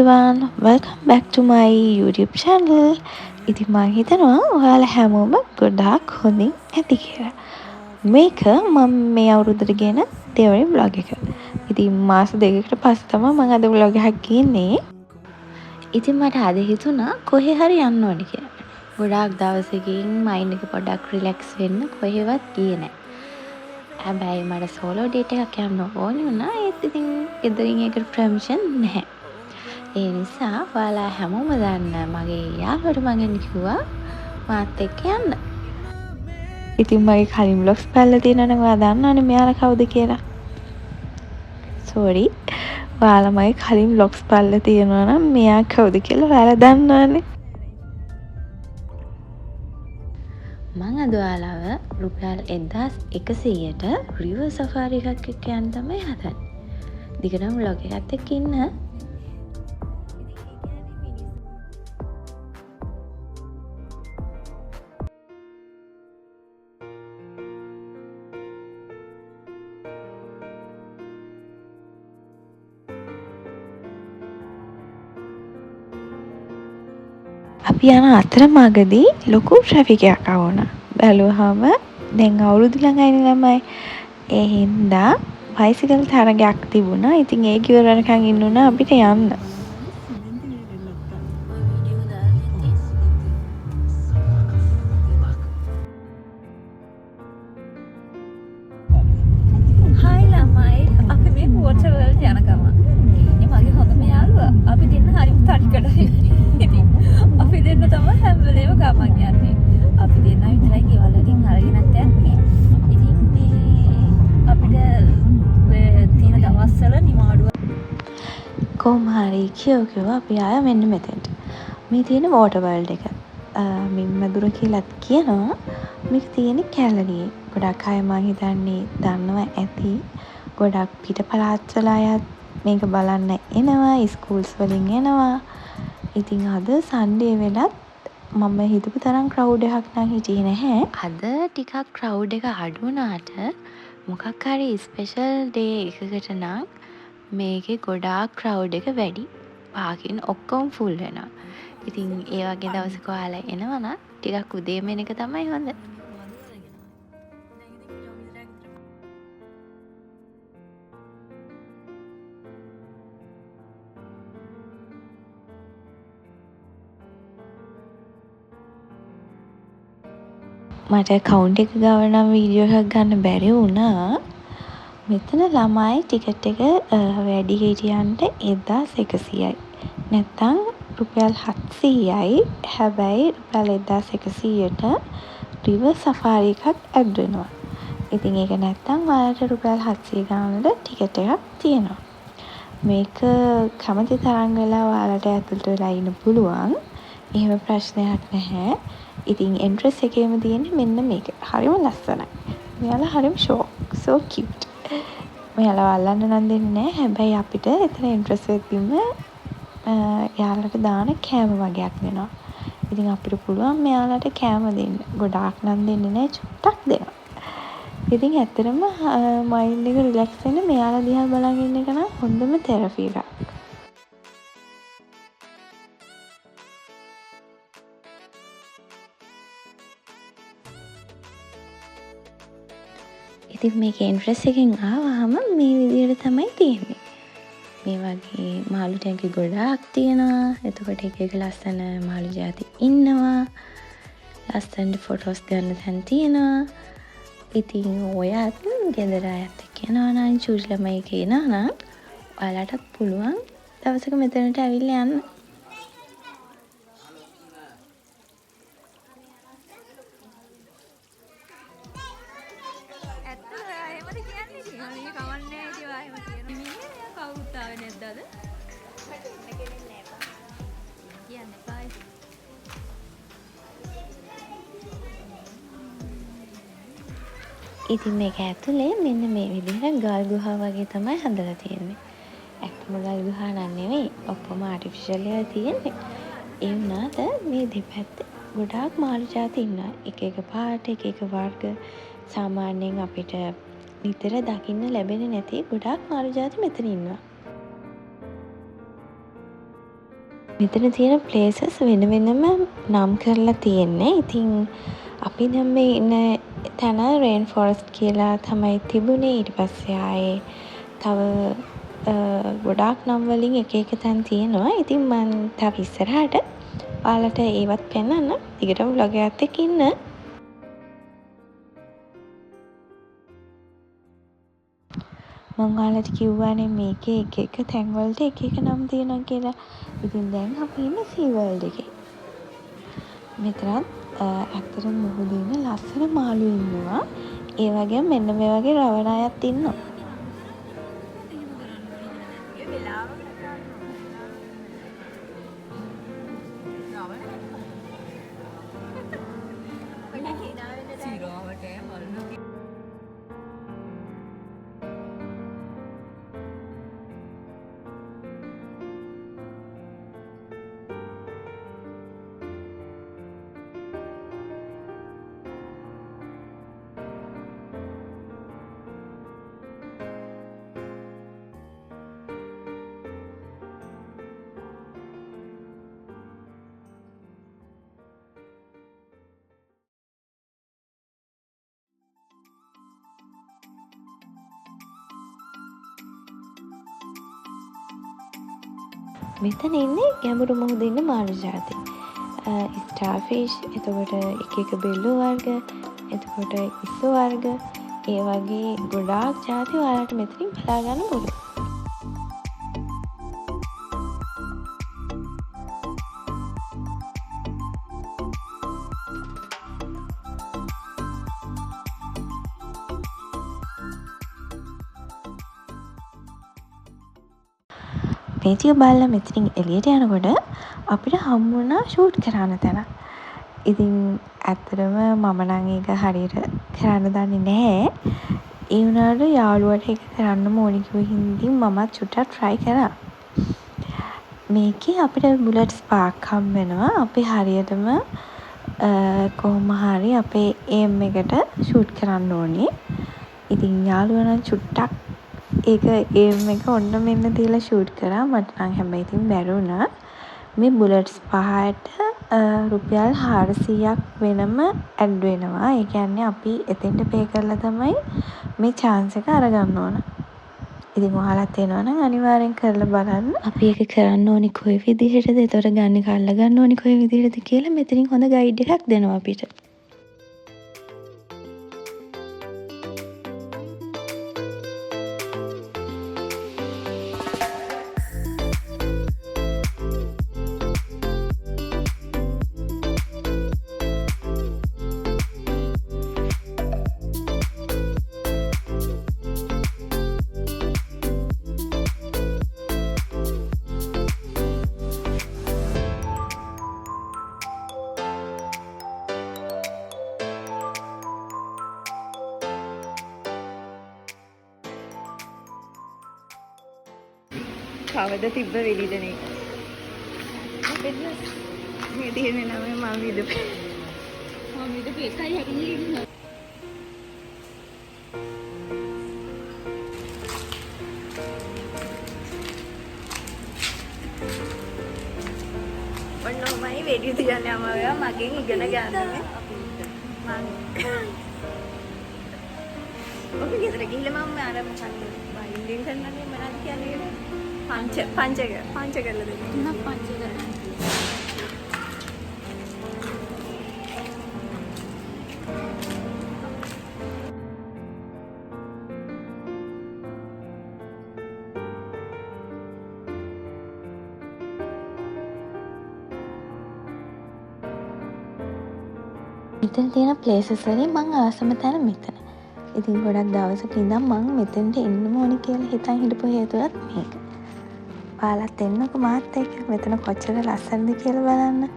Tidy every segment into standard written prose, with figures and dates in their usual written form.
everyone, welcome back to my YouTube channel. ඉතින් මම හිතනවා ඔයාලා හැමෝම ගොඩාක් හොඳින් ඇති කියලා. මේක මම මේ අවුරුද්දට ගෙන දෙවෙනි vlog එක. ඉතින් මාස දෙකකට පස්සේ තමයි මම අද vlog එකක් ගියේ. ඉතින් මට අද හිතුණා කොහේ හරි යන්න ඕනේ කියලා. ගොඩාක් දවසකින් මයින්ඩ් එක පොඩ්ඩක් රිලැක්ස් වෙන්න කොහෙවත් ගියේ නැහැ. හැබැයි මට සෝලෝ ඩේට් එකක් යන්න ඕනේ වුණා. ඒත් ඉතින් ගෙදරින් ඒකට පර්මිෂන් නැහැ. ඒ නිසා ඔයාලා හැමෝම දන්න මගේ යාළුවට මගෙන් කිව්වා මාත් එක්ක යන්න. ඉතින් මගේ කලින් vlogs බලලා තියෙනවනේ ඔයා දන්නවනේ මෙයාලා කවුද කියලා. sorry. ඔයාලා මගේ කලින් vlogs බලලා තියෙනවා නම් මෙයා කවුද කියලා ඔයාලා දන්නවනේ. මම අද ඔයාලව රුපියල් 1100ට රිවර් සෆාරි එකක් එක්ක යන්න තමයි හදන්නේ. දිගටම vlog එකත් එක්ක ඉන්න. අපි යන අතරමඟදී ලොකු ට්‍රැෆික් එකක් ආවුණා. බැලුවහම දැන් අවුරුදු ළඟයිනේ ළමයි. ඒ හින්දා බයිසිකල් තරගයක් තිබුණා. ඉතින් ඒක ඉවර වෙනකන් ඉන්න උනා අපිට යන්න. හායි ළමයි අපි මේ පෝටර් වලට යන ගමන්. ඉන්නේ මගේ හොඳම යාළුවා. අපි දෙන්න හරිම තනිකඩයි. ඉතින් අපි දෙන්න තමයි හැම වෙලේම ගමන් යන්නේ. අපි දෙන්න විතරයි ගෙවල් වලින් අරගෙනත් යන්නේ. ඉතින් මේ අපිට තියෙන දවස්වල නිමාඩුව කොහොම හරි කියව අපි ආය මෙන්න මෙතෙන්ට. මේ තියෙන වෝටර් වර්ල්ඩ් එක. මින්මදුර කියලාත් කියනවා. මේක තියෙන කැලණියේ. ගොඩක් අය මං හිතන්නේ දන්නවා ඇති. ගොඩක් පිට පළාත්වල අයත් මේක බලන්න එනවා. ස්කූල්ස් වලින් එනවා. ඉතින් අද සන්ඩේ වෙලත් මම හිතපු තරම් ක්‍රවුඩ් එකක් නම් හිටියේ නැහැ. අද ටිකක් ක්‍රවුඩ් එක අඩු වුණාට මොකක් හරි ස්පෙෂල් ඩේ එකකට නම් මේකේ ගොඩාක් ක්‍රවුඩ් එක වැඩි. පාකින් ඔක්කොම ෆුල් වෙනවා. ඉතින් ඒ වගේ දවසක ඔයාලා එනවා නම් ටිකක් උදේම එන එක තමයි හොඳ. මට කවුන්ට් එක ගාව නම් වීඩියෝ එකක් ගන්න බැරි වුණා. මෙතන ළමයි ටිකට් එක වැඩි හිටියන්ට 1100යි. නැත්තම් රුපියල් 700යි. හැබැයි රුපියල් 1100ට රිවර් සෆාරි එකක් ඇඩ් වෙනවා. ඉතින් ඒක නැත්තම් ඔයාලට රුපියල් 700 ගානකට ටිකට් එකක් තියෙනවා. මේක කැමති තරම් වෙලා ඔයාලට ඇතුළට වෙලා ඉන්න පුළුවන්. එහෙම ප්‍රශ්නයක් නැහැ. ඉතින් එන්ට්‍රස් එකේම තියෙන්නේ මෙන්න මේක. හරිම ලස්සනයි. මෙයාලා හරිම so cute. මෙයාලා අල්ලන්න නම් දෙන්නේ නැහැ. හැබැයි අපිට එතන එන්ට්‍රස් වෙද්දිම එයාලට දාන කෑම වගේක් දෙනවා. ඉතින් අපිට පුළුවන් මෙයාලට කෑම දෙන්න. ගොඩාක් නම් දෙන්නේ නැහැ. චුට්ටක් දෙනවා. ඉතින් ඇත්තටම මයින්ඩ් එක රිලැක්ස් වෙන්න මෙයාලා දිහා බලන් ඉන්න එක නම් හොඳම තෙරපි එකක්. ඉතින් මේක එන්ට්‍රස් එකෙන් ආවහම මේ විදිහට තමයි තියෙන්නේ. මේ වගේ මාළු ටැංකි ගොඩාක් තියෙනවා. එතකොට එක එක ලස්සන මාළු ಜಾති ඉන්නවා. ලස්සන ෆොටෝස් ගන්න තැන් තියෙනවා. ඉතින් ඔයත් ගෙදර අයත් එක්ක යනවා නම් චූටි ළමයි කියනවා නම් ඔයාලටත් පුළුවන් දවසක මෙතනට ඇවිල්ලා යන්න. ඉතින් මේක ඇතුලේ මෙන්න මේ විදිහට ගල් ගුහා වගේ තමයි හදලා තියෙන්නේ. ඇත්තම ගල් ගුහා නන් නෙවෙයි. ඔක්කොම ආටිෆිෂල් ඒවා තියෙන්නේ. ඒ වුණාට මේ දෙපැත්තේ ගොඩාක් මාළු ಜಾති ඉන්නවා. එක එක පාට, එක එක වර්ග. සාමාන්‍යයෙන් අපිට නිතර දකින්න ලැබෙන්නේ නැති ගොඩාක් මාළු ಜಾති මෙතන ඉන්නවා. මෙතන තියෙන ප්ලේසස් වෙන වෙනම නම් කරලා තියෙන්නේ. ඉතින් අපි දැන් මේ ඉන්න තැන රේන් ෆොරස්ට් කියලා තමයි තිබුණේ. ඊට පස්සේ ආයේ තව ගොඩාක් නම් වලින් එක එක තැන් තියෙනවා. ඉතින් මම තව ඉස්සරහට ඔයාලට ඒවත් පෙන්නන්න. දිගටම vlog එකත් එක්ක ඉන්න. මම ඔයාලට කිව්වානේ මේකේ එක එක තැන් වලට එක එක නම් තියෙනවා කියලා. ඉතින් දැන් අපි ඉන්නේ සී වර්ල්ඩ් එකේ. මෙතනත් ඇත්තටම මුහුදේ ඉන්න ලස්සන මාළු ඉන්නවා. ඒ වගේම මෙන්න මේ වගේ රවණ අයත් ඉන්නවා. මෙතන ඉන්නේ ගැඹුරු මුහුදේ ඉන්න මාළු ජාති. ස්ටාර්ෆිෂ්, එතකොට එක එක බෙල්ලෝ වර්ග, එතකොට ඉස්සෝ වර්ග, ඒ වගේ ගොඩාක් ජාති ඔයාලට මෙතනින් බලා ගන්න පුළුවන්. මේ ටික බලලා මෙතනින් එළියට යනකොට අපිට හම්බ වුණා ෂූට් කරන්න තැන. ඉතින් ඇත්තටම මම නම් ඒක හරියට කරන්න දන්නේ නැහැ. ඒ වුණාට යාළුවට ඒක කරන්න ඕනි කිව්ව හින්දා මමත් චුට්ටක් try කරා. මේකේ අපිට බුලට් ස්පාර්ක් හම්බ වෙනවා. අපි හරියටම කොහොම හරි අපේ ඒම් එකට ෂූට් කරන්න ඕනේ. ඉතින් යාළුවා නම් චුට්ටක් ඒක ඒම් එක ඔන්න මෙන්න තියලා ෂූට් කරා. මට නම් හැබැයි ඉතින් බැරි වුණා. මේ බුලට්ස් 5ට රුපියල් 400ක් වෙනම ඇඩ් වෙනවා. ඒ කියන්නේ අපි එතෙන්ට පේ කරලා තමයි මේ chance එක අරගන්න ඕන. ඉතින් ඔයාලත් එනවා නම් අනිවාර්යෙන් කරලා බලන්න. අපි ඒක කරන්න ඕනි කොයි විදිහටද? ඒතර ගන්න කල්ලා ගන්න ඕනි කොයි විදිහටද කියලා මෙතනින් හොඳ ගයිඩ් එකක් දෙනවා අපිට. කවද තිබ්බ වෙලිදනේ මේ තියෙන නම මම විදපේ එකයි හැකිනේ ඔන්නෝමයි වෙඩි තියන්නේ අමාරුවා මගෙන් ඉගෙන ගන්න මම ඔක ගෙදර ගිහලා මම අර බයින්ඩින් කරන්නනේ මොනවද කියන්නේ පංච කරලා දෙන්න. තුනක් පංච කරලා. මෙතන තියෙන ප්ලේසස් වලින් මම ආසම තැන මෙතන. ඉතින් ගොඩක් දවසක ඉඳන් මම මෙතෙන්ට එන්න ඕනේ කියලා හිතන් හිටපු හේතුවත් මේක. ඔයාලත් එන්නකෝ මාත් එක්ක මෙතන කොච්චර ලස්සනද කියලා බලන්න.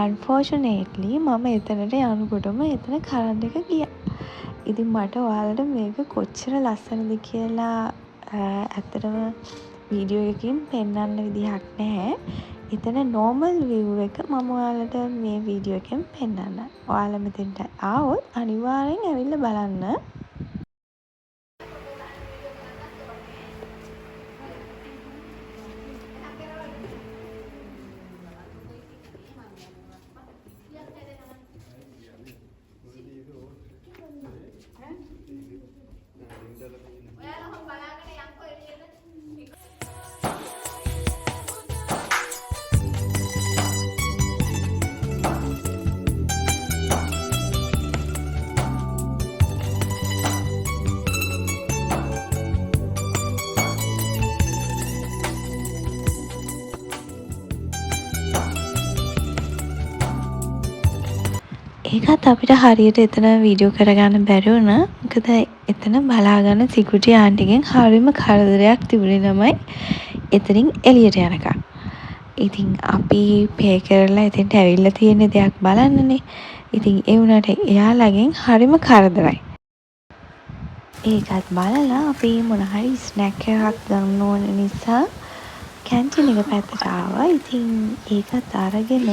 අන්ෆෝර්චුනේට්ලි මම එතනට යනකොටම එතන කරන්ට් එක ගියා. ඉතින් මට ඔයාලට මේක කොච්චර ලස්සනද කියලා ඇත්තටම වීඩියෝ එකකින් පෙන්වන්න විදිහක් නැහැ. එතන නෝමල් view එක මම ඔයාලට මේ වීඩියෝ එකෙන් පෙන්වන්න. ඔයාලා මෙතෙන්ට ආවොත් අනිවාර්යෙන් ඇවිල්ලා බලන්න. ඒකත් අපිට හරියට එතන වීඩියෝ කරගන්න බැරි වුණා. මොකද එතන බලාගන්න සිකියුරිටි ආන්ටිගෙන් හරියම කරදරයක් තිබුණේ ළමයි එතනින් එළියට යනකම්. ඉතින් අපි පේ කරලා එතෙන්ට ඇවිල්ලා තියෙන දෙයක් බලන්නනේ. ඉතින් ඒ වුණාට එයාලගෙන් හරියම කරදරයි. ඒකත් බලලා අපි මොන හරි ස්නැක් එකක් ගන්න ඕන නිසා කැන්ටින් එක පැත්තට ආවා. ඉතින් ඒකත් අරගෙන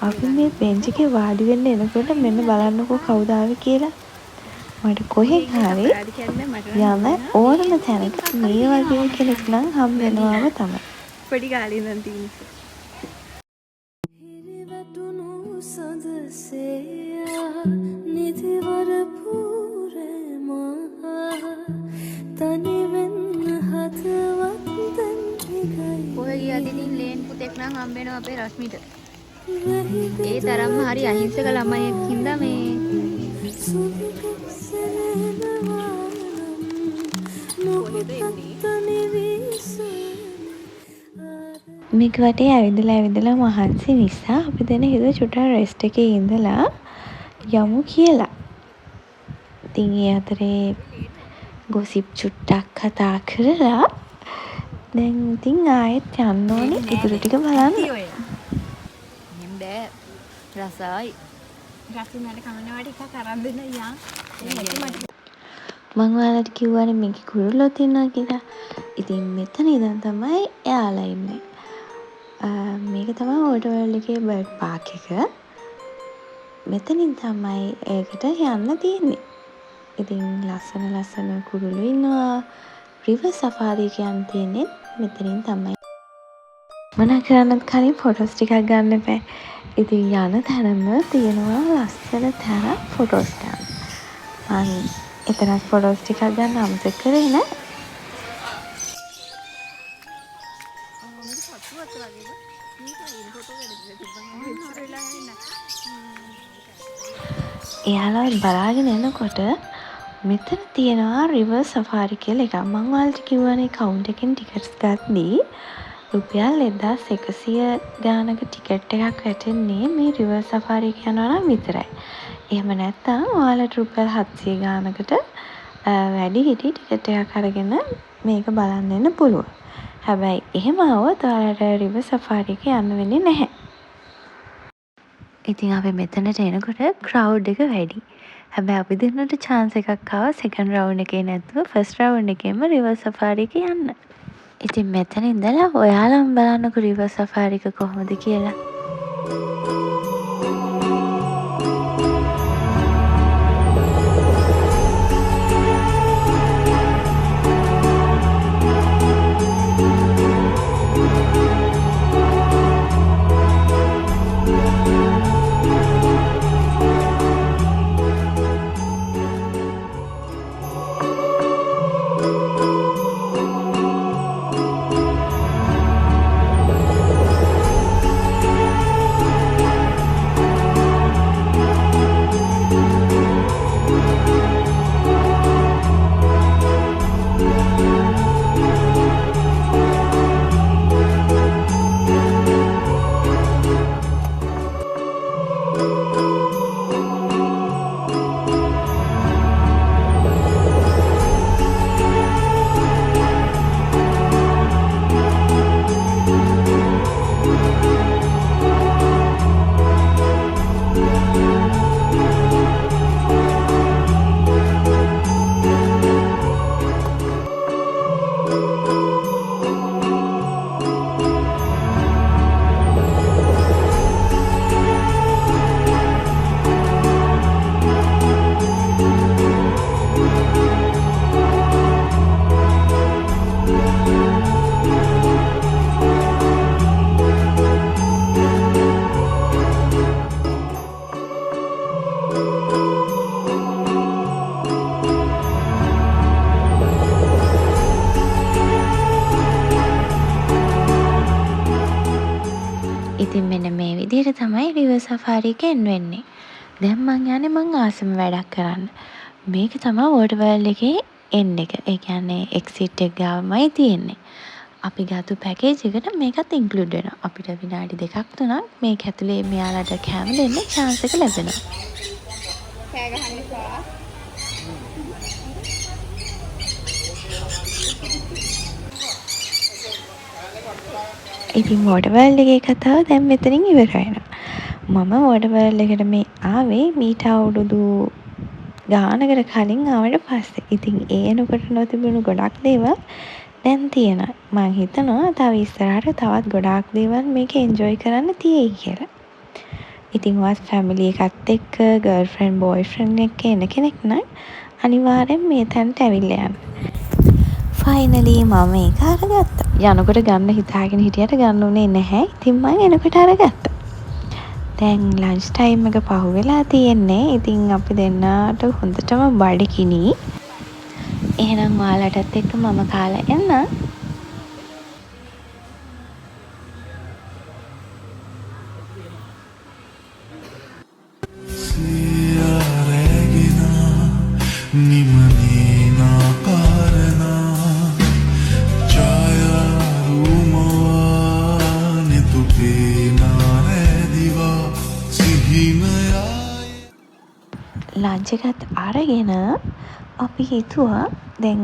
අපි මේ බෙන්ච් එකේ වාඩි වෙන්න එනකොට මෙන්න බලන්නකෝ කවුද ආවේ කියලා. මට කොහෙන් හරි යන ඕනම තැනක මේ වගේ කෙනෙක් නම් හම් වෙනවම තමයි. පොඩි ගාලේ ඉඳන් තියෙන්නේ. හිරිවැටුණු සඳසෙයා නිදිවර පුරමා තනි වෙන්න හදවත් දැන් හිගයි. ඔය යදින් ලේන් පුතෙක් නම් හම් වෙනවා අපේ රශ්මිට. ඒ තරම්ම හරි අහිංසක ළමයෙක් හින්දා මේ මේක වටේ ඇවිදලා මහන්සි නිසා අපි දැන් හිත චුට්ටක් රෙස්ට් එකේ ඉඳලා යමු කියලා. ඉතින් ඒ අතරේ ගොසිප් චුට්ටක් කතා කරලා දැන් ඉතින් ආයෙත් යන්න ඕනේ ඉතුරු ටික බලන්න. රසයි රසිනට කමනවට එකක් අරන් දෙන්න යා. මං ඔයාලට කිව්වනේ මේකේ කුරුල්ලෝ තියෙනවා කියලා. ඉතින් මෙතන ඉඳන් තමයි එයාලා ඉන්නේ. මේක තමයි වෝටර් වර්ල්ඩ් එකේ බර්ඩ් පාක් එක. මෙතනින් තමයි ඒකට යන්න තියෙන්නේ. ඉතින් ලස්සන කුරුල්ලෝ ඉන්නවා. රිවර් සෆාරි එක යන්න තියෙන්නේ මෙතනින් තමයි. මම කරන්නත් කලින් ෆොටෝස් ටිකක් ගන්න බෑ. ඉතින් යන තැනම තියෙනවා ලස්සන තැන ෆොටෝස් ගන්න. මම එතනත් ෆොටෝස් ටිකක් ගන්න අමතක කරේ නෑ. එයාලා බලාගෙන එනකොට මෙතන තියෙනවා රිවර් සෆාරි කියලා එකක්. මම ඔයාලට කිව්වනේ කවුන්ට් එකෙන් ටිකට්ස් ගත්දී රුපියල් 1100 ගානක ටිකට් එකක් වැටෙන්නේ මේ රිවර් සෆාරි එක යනවා නම් විතරයි. එහෙම නැත්නම් ඔයාලට රුපියල් 700 ගානකට වැඩි හිටි ටිකට් එකක් අරගෙන මේක බලන්න යන්න පුළුවන්. හැබැයි එහෙම આવොත් ඔයාලට රිවර් සෆාරි එක යන්න වෙන්නේ නැහැ. ඉතින් අපි මෙතනට එනකොට ක්‍රවුඩ් එක වැඩි. හැබැයි අපි දෙන්නට chance එකක් ආවා second round එකේ නැතුව first round එකේම රිවර් සෆාරි එක යන්න. ඉතින් මෙතන ඉඳලා ඔයාලම බලන්නකෝ රිවර් සෆාරි එක කොහොමද කියලා. මේ විදිහට තමයි රිවර් සෆාරි එක එන්න වෙන්නේ. දැන් මං යන්නේ මං ආසම වැඩක් කරන්න. මේක තමයි වෝටර් වර්ල්ඩ් එකේ එන්ඩ් එක. ඒ කියන්නේ එක්සිට් එක ගාවමයි තියෙන්නේ. අපි ගත්තු පැකේජ් එකට මේකත් ඉන්ක්ලූඩ් වෙනවා. අපිට විනාඩි 2ක් 3ක් මේක ඇතුලේ මෙයාලට කැම දෙන්න chance එක ලැබෙනවා. ඉතින් වෝටර් වර්ල්ඩ් එකේ කතාව දැන් මෙතනින් ඉවර වෙනවා. මම වෝටර් වර්ල්ඩ් එකට මේ ආවේ මීට අවුරුදු ගානකට කලින් ආවට පස්සේ. ඉතින් ඒ එනකොට නොතිබුණු ගොඩක් දේවල් දැන් තියෙනවා. මං හිතනවා තව ඉස්සරහට තවත් ගොඩාක් දේවල් මේක එන්ජොයි කරන්න තියෙයි කියලා. ඉතින් ඔයත් ෆැමිලි එකත් එක්ක ගර්ල්ෆ්‍රෙන්ඩ් බොයිෆ්‍රෙන්ඩ් එක්ක එන කෙනෙක් නම් අනිවාර්යෙන් මේ තැනට ඇවිල්ලා යන්න. ෆයිනලි මම ඒක අරගත්තා. යනකොට ගන්න හිතාගෙන හිටියට ගන්න උනේ නැහැ. ඉතින් මම එනකොට අරගත්තා. දැන් ලන්ච් ටයිම් එක පහු වෙලා තියෙන්නේ. ඉතින් අපි දෙන්නාට හොඳටම බඩගිනි. එහෙනම් ඔයාලටත් එක්ක මම කාලා එන්න. ලන්ච් එකත් අරගෙන අපි හිතුවා දැන්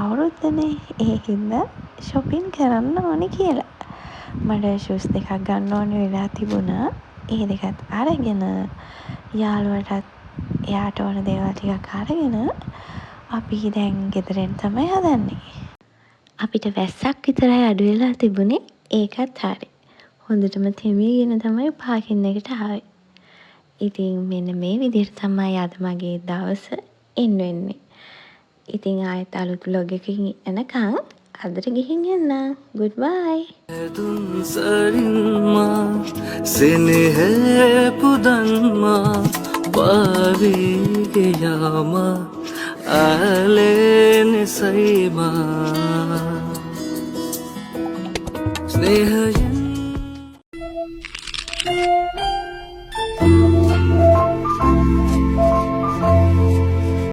අවුරුද්දනේ ඒ හින්දා shopping කරන්න ඕනේ කියලා. මට shoes දෙකක් ගන්න ඕනේ වෙලා තිබුණා. ඒ දෙකත් අරගෙන යාළුවටත් එයාට ඕන දේවල් ටිකක් අරගෙන අපි දැන් ගෙදරින් තමයි හදන්නේ. අපිට වැස්සක් විතරයි අඩු වෙලා තිබුණේ. ඒකත් හරි. හොඳටම තෙමීගෙන තමයි පාකින් එකට ආවේ. ඉතින් මෙන්න මේ විදිහට තමයි අද මගේ දවස එන්න වෙන්නේ. ඉතින් ආයෙත් අලුත් vlog එකකින් එනකන් අදට ගිහින් යන්න. goodbye. තුන් සරින්මා සෙනෙහ පුදන්මා පාවිගේ යාම ආලෙන සයිමා ස්නේහය